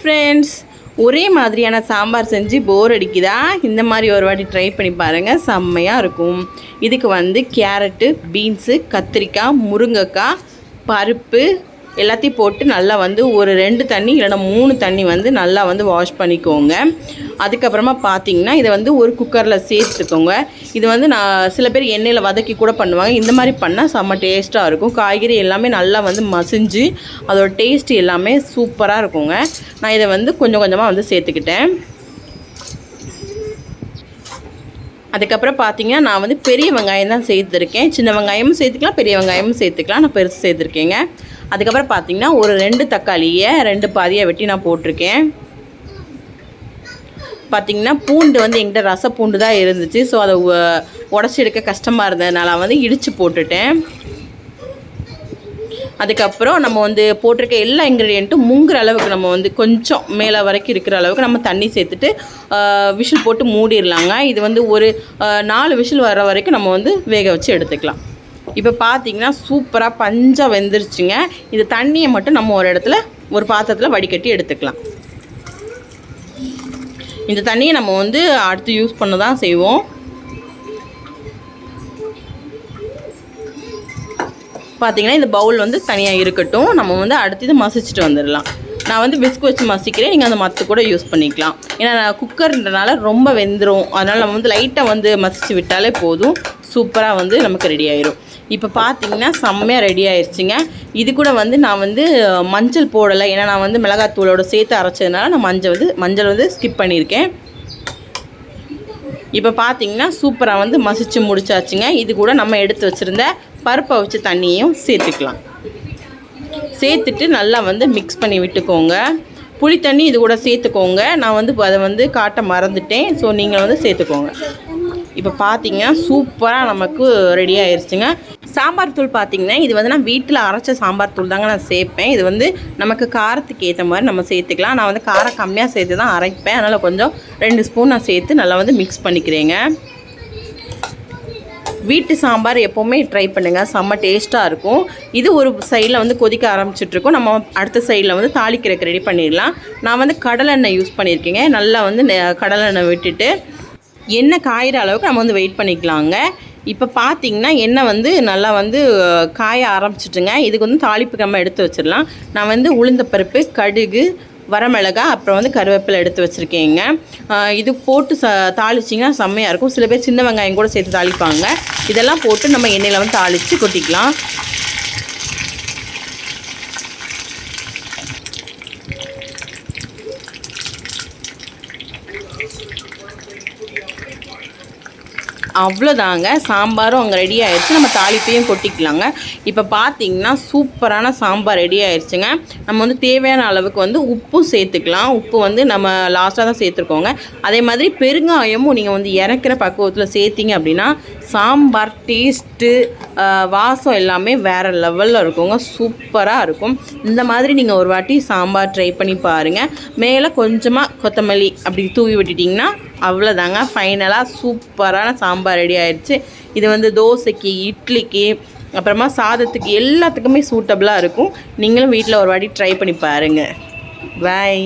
Friends, ஒரே மாதிரியான சாம்பார் செஞ்சு போர் அடிக்குதா? இந்த மாதிரி ஒரு வாட்டி ட்ரை பண்ணி பாருங்கள், செம்மையாக இருக்கும். இதுக்கு வந்து கேரட்டு, பீன்ஸு, கத்திரிக்காய், முருங்கைக்காய், பருப்பு எல்லாத்தையும் போட்டு நல்லா வந்து ஒரு 2 தண்ணி இல்லைனா 3 தண்ணி வந்து நல்லா வந்து வாஷ் பண்ணிக்கோங்க. அதுக்கப்புறமா பார்த்தீங்கன்னா இதை வந்து ஒரு குக்கரில் சேர்த்துக்கோங்க. இது வந்து சில பேர் எண்ணெயில் வதக்கி கூட பண்ணுவாங்க. இந்த மாதிரி பண்ணால் செம்ம டேஸ்ட்டாக இருக்கும். காய்கறி எல்லாமே நல்லா வந்து மசிஞ்சு அதோட டேஸ்ட் எல்லாமே சூப்பராக இருக்குங்க. நான் இதை வந்து கொஞ்சம் கொஞ்சமாக வந்து சேர்த்துக்கிட்டேன். அதுக்கப்புறம் பார்த்தீங்கன்னா நான் வந்து பெரிய வெங்காயம் தான் சேர்த்துருக்கேன். சின்ன வெங்காயமும் சேர்த்துக்கலாம், பெரிய வெங்காயமும் சேர்த்துக்கலாம். நான் பெருசு சேர்த்துருக்கேங்க. அதுக்கப்புறம் பார்த்தீங்கன்னா ஒரு 2 தக்காளியை 2 பாதியாக வெட்டி நான் போட்டிருக்கேன். பார்த்திங்கன்னா பூண்டு வந்து என்கிட்ட ரச பூண்டு தான் இருந்துச்சு. ஸோ அதை உடச்சி எடுக்க கஷ்டமாக இருந்ததுனால வந்து இடித்து போட்டுட்டேன். அதுக்கப்புறம் நம்ம வந்து போட்டிருக்க எல்லா இன்க்ரீடியண்ட்டும் முங்குற அளவுக்கு நம்ம வந்து கொஞ்சம் மேலே வரைக்கும் இருக்கிற அளவுக்கு நம்ம தண்ணி சேர்த்துட்டு விசில் போட்டு மூடிடலாங்க. இது வந்து ஒரு 4 விசில் வர வரைக்கும் நம்ம வந்து வேக வச்சு எடுத்துக்கலாம். இப்போ பார்த்தீங்கன்னா சூப்பராக பஞ்சாக வெந்துருச்சுங்க. இது தண்ணியை மட்டும் நம்ம ஒரு இடத்துல ஒரு பாத்திரத்தில் வடிகட்டி எடுத்துக்கலாம். இந்த தண்ணியை நம்ம வந்து அடுத்து யூஸ் பண்ண தான் செய்வோம். பார்த்திங்கன்னா இந்த பவுல் வந்து தனியாக இருக்கட்டும். நம்ம வந்து அடுத்து இதை மசிச்சுட்டு வந்துடலாம். நான் வந்து விஸ்க் வச்சு மசிக்கிறேன். நீங்கள் அந்த மத்து கூட யூஸ் பண்ணிக்கலாம். ஏன்னா நான் குக்கர்ன்றனால ரொம்ப வெந்துடும். அதனால் நம்ம வந்து லைட்டாக வந்து மசிச்சு விட்டாலே போதும். சூப்பராக வந்து நமக்கு ரெடி ஆயிரும். இப்போ பார்த்தீங்கன்னா செம்மையாக ரெடி ஆயிடுச்சுங்க. இது கூட வந்து நான் வந்து மஞ்சள் போடலை. ஏன்னா நான் வந்து மிளகாத்தூளோடு சேர்த்து அரைச்சதுனால நான் மஞ்சள் வந்து ஸ்கிப் பண்ணியிருக்கேன். இப்போ பார்த்தீங்கன்னா சூப்பராக வந்து மசிச்சு முடிச்சாச்சுங்க. இது கூட நம்ம எடுத்து வச்சுருந்த பருப்பை வச்சு தண்ணியும் சேர்த்துக்கலாம். சேர்த்துட்டு நல்லா வந்து மிக்ஸ் பண்ணி விட்டுக்கோங்க. புளி தண்ணி இது கூட சேர்த்துக்கோங்க. நான் வந்து அதை வந்து காட்ட மறந்துட்டேன். ஸோ நீங்கள் வந்து சேர்த்துக்கோங்க. இப்போ பார்த்தீங்கன்னா சூப்பராக நமக்கு ரெடி ஆயிடுச்சுங்க. சாம்பார் தூள் பார்த்தீங்கன்னா இது வந்து நான் வீட்டில் அரைச்ச சாம்பார் தூள் தாங்க நான் சேர்ப்பேன். இது வந்து நமக்கு காரத்துக்கு ஏற்ற மாதிரி நம்ம சேர்த்துக்கலாம். நான் வந்து காரம் கம்மியாக சேர்த்து தான் அரைப்பேன். அதனால் கொஞ்சம் 2 ஸ்பூன் நான் சேர்த்து நல்லா வந்து மிக்ஸ் பண்ணிக்கிறேங்க. வீட்டு சாம்பார் எப்போவுமே ட்ரை பண்ணுங்கள், செம்ம டேஸ்ட்டாக இருக்கும். இது ஒரு சைடில் வந்து கொதிக்க ஆரம்பிச்சிட்ருக்கோம். நம்ம அடுத்த சைடில் வந்து தாளிக்கிறதுக்கு ரெடி பண்ணிடலாம். நான் வந்து கடலெண்ணெய் யூஸ் பண்ணியிருக்கேங்க. நல்லா வந்து கடலெண்ணெய் விட்டுட்டு எண்ணெய் காயிற அளவுக்கு நம்ம வந்து வெயிட் பண்ணிக்கலாங்க. இப்போ பார்த்தீங்கன்னா எண்ணெய் வந்து நல்லா வந்து காய ஆரம்பிச்சிட்டுங்க. இதுக்கு வந்து தாளிப்பு நம்ம எடுத்து வச்சிடலாம். நான் வந்து உளுந்த பருப்பு, கடுகு, வரமிளகாய், அப்புறம் வந்து கருவேப்பிலை எடுத்து வச்சுருக்கேங்க. இது போட்டு தாளிச்சிங்கன்னா செம்மையாக இருக்கும். சில பேர் சின்ன வெங்காயம் கூட சேர்த்து தாளிப்பாங்க. இதெல்லாம் போட்டு நம்ம எண்ணெயில் வந்து தாளித்து கொட்டிக்கலாம். அவ்வளோதாங்க, சாம்பாரும் அங்கே ரெடி ஆகிடுச்சு. நம்ம தாளிப்பையும் கொட்டிக்கலாங்க. இப்போ பார்த்திங்கன்னா சூப்பரான சாம்பார் ரெடி ஆகிடுச்சுங்க. நம்ம வந்து தேவையான அளவுக்கு வந்து உப்பும் சேர்த்துக்கலாம். உப்பு வந்து நம்ம லாஸ்ட்டாக தான் சேர்த்துருக்கோங்க. அதே மாதிரி பெருங்காயமும் நீங்கள் வந்து இறக்குற பக்குவத்தில் சேர்த்திங்க அப்படின்னா சாம்பார் டேஸ்ட்டு, வாசம் எல்லாமே வேறு லெவலில் இருக்குங்க. சூப்பராக இருக்கும். இந்த மாதிரி நீங்கள் ஒரு வாட்டி சாம்பார் ட்ரை பண்ணி பாருங்கள். மேலே கொஞ்சமாக கொத்தமல்லி அப்படி தூவி விட்டுட்டிங்கன்னா அவ்வளோதாங்க, ஃபைனலாக சூப்பரான சாம்பார் ரெடி ஆயிடுச்சு. இது வந்து தோசைக்கு, இட்லிக்கு, அப்புறமா சாதத்துக்கு எல்லாத்துக்குமே சூட்டபுளாக இருக்கும். நீங்களும் வீட்டில் ஒரு வாட்டி ட்ரை பண்ணி பாருங்கள். பாய்.